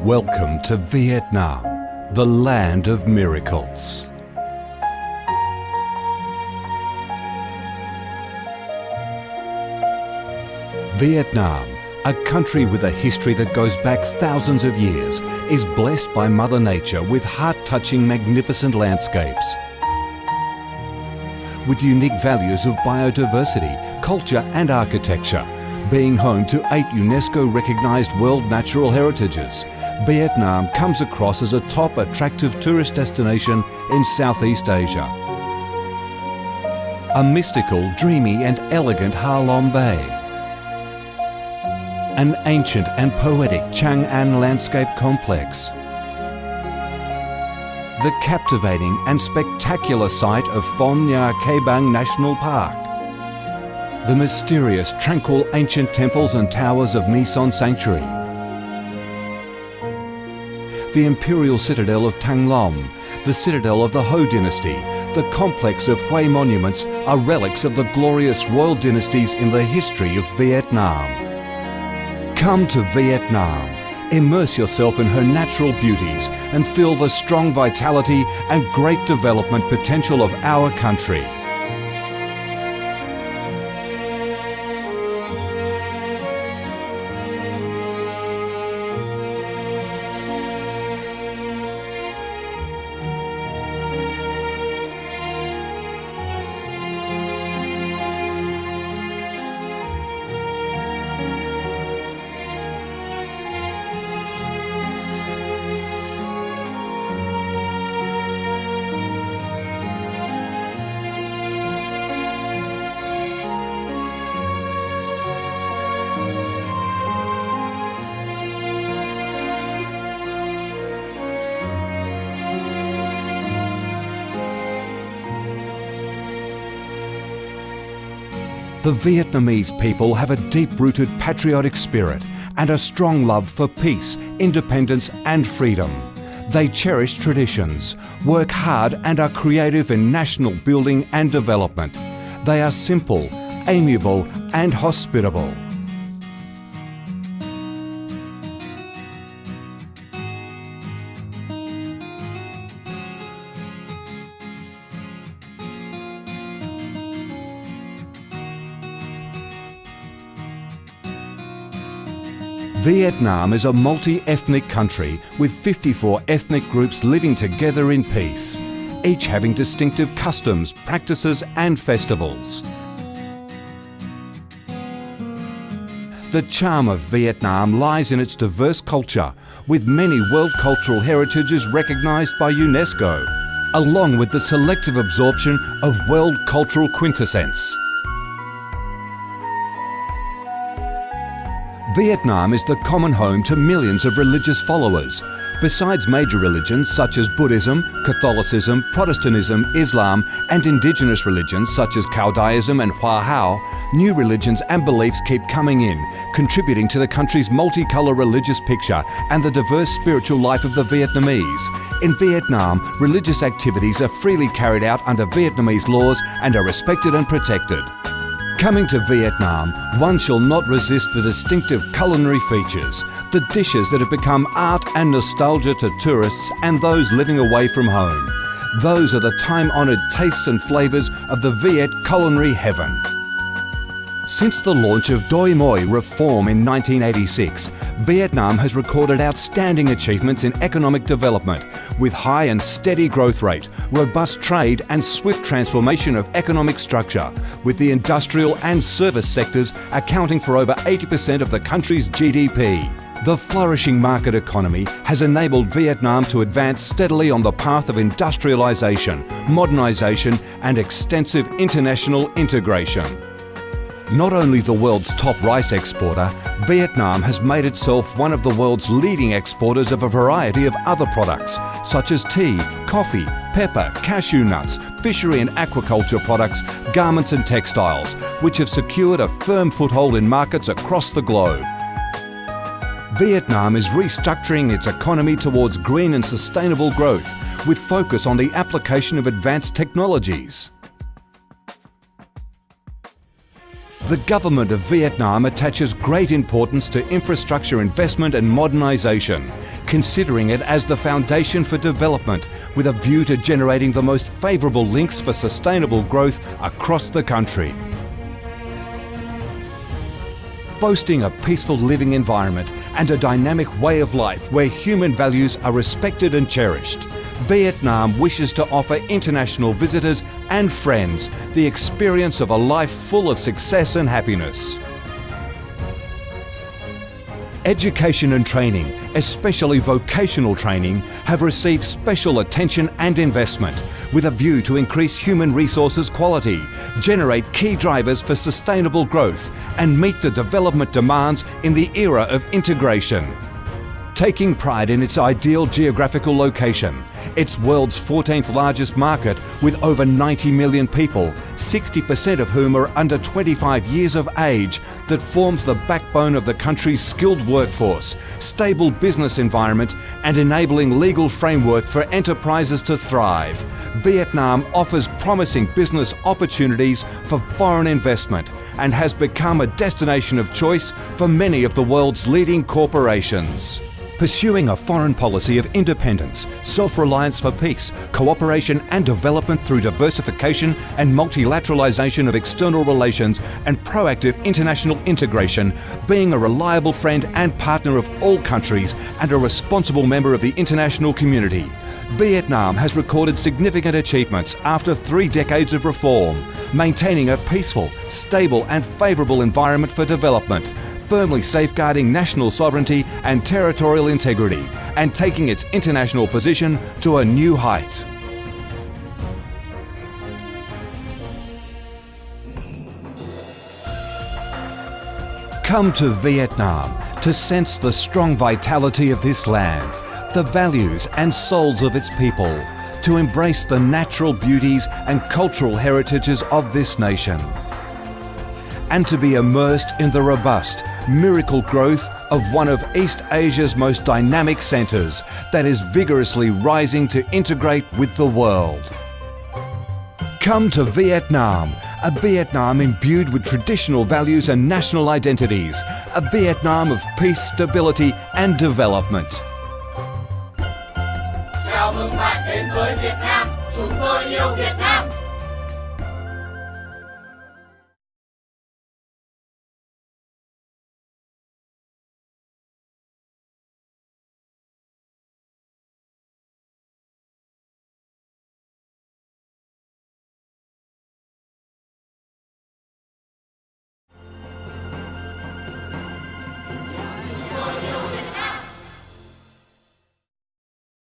Welcome to Vietnam, the land of miracles. Vietnam, a country with a history that goes back thousands of years, is blessed by Mother Nature with heart-touching, magnificent landscapes. With unique values of biodiversity, culture and architecture, being home to 8 UNESCO-recognised World Natural Heritages, Vietnam comes across as a top attractive tourist destination in Southeast Asia. A mystical, dreamy and elegant Ha Long Bay. An ancient and poetic Chang An landscape complex. The captivating and spectacular site of Phong Nha Ke Bang National Park. The mysterious, tranquil ancient temples and towers of My Son Sanctuary. The imperial citadel of Thăng Long, the citadel of the Ho dynasty, the complex of Hue monuments are relics of the glorious royal dynasties in the history of Vietnam. Come to Vietnam, immerse yourself in her natural beauties and feel the strong vitality and great development potential of our country. The Vietnamese people have a deep-rooted patriotic spirit and a strong love for peace, independence and freedom. They cherish traditions, work hard and are creative in national building and development. They are simple, amiable and hospitable. Vietnam is a multi-ethnic country with 54 ethnic groups living together in peace, each having distinctive customs, practices and festivals. The charm of Vietnam lies in its diverse culture, with many World Cultural Heritages recognised by UNESCO, along with the selective absorption of World Cultural Quintessence. Vietnam is the common home to millions of religious followers. Besides major religions such as Buddhism, Catholicism, Protestantism, Islam and indigenous religions such as Caodaism and Hoa Hao, new religions and beliefs keep coming in, contributing to the country's multicolour religious picture and the diverse spiritual life of the Vietnamese. In Vietnam, religious activities are freely carried out under Vietnamese laws and are respected and protected. Coming to Vietnam, one shall not resist the distinctive culinary features, the dishes that have become art and nostalgia to tourists and those living away from home. Those are the time-honoured tastes and flavours of the Viet culinary heaven. Since the launch of Doi Moi reform in 1986, Vietnam has recorded outstanding achievements in economic development, with high and steady growth rate, robust trade and swift transformation of economic structure, with the industrial and service sectors accounting for over 80% of the country's GDP. The flourishing market economy has enabled Vietnam to advance steadily on the path of industrialisation, modernisation and extensive international integration. Not only the world's top rice exporter, Vietnam has made itself one of the world's leading exporters of a variety of other products, such as tea, coffee, pepper, cashew nuts, fishery and aquaculture products, garments and textiles, which have secured a firm foothold in markets across the globe. Vietnam is restructuring its economy towards green and sustainable growth, with focus on the application of advanced technologies. The government of Vietnam attaches great importance to infrastructure investment and modernisation, considering it as the foundation for development with a view to generating the most favourable links for sustainable growth across the country. Boasting a peaceful living environment and a dynamic way of life where human values are respected and cherished, Vietnam wishes to offer international visitors and friends the experience of a life full of success and happiness. Education and training, especially vocational training, have received special attention and investment with a view to increase human resources quality, generate key drivers for sustainable growth and meet the development demands in the era of integration. Taking pride in its ideal geographical location, its world's 14th largest market with over 90 million people, 60% of whom are under 25 years of age, that forms the backbone of the country's skilled workforce, stable business environment and enabling legal framework for enterprises to thrive, Vietnam offers promising business opportunities for foreign investment and has become a destination of choice for many of the world's leading corporations. Pursuing a foreign policy of independence, self-reliance for peace, cooperation and development through diversification and multilateralization of external relations and proactive international integration, being a reliable friend and partner of all countries and a responsible member of the international community, Vietnam has recorded significant achievements after 3 decades of reform, maintaining a peaceful, stable and favourable environment for development, firmly safeguarding national sovereignty and territorial integrity, and taking its international position to a new height. Come to Vietnam to sense the strong vitality of this land, the values and souls of its people, to embrace the natural beauties and cultural heritages of this nation, and to be immersed in the robust, miracle growth of one of East Asia's most dynamic centres that is vigorously rising to integrate with the world. Come to Vietnam, a Vietnam imbued with traditional values and national identities, a Vietnam of peace, stability and development. Chào mừng bạn đến với Việt Nam, chúng tôi yêu Việt Nam.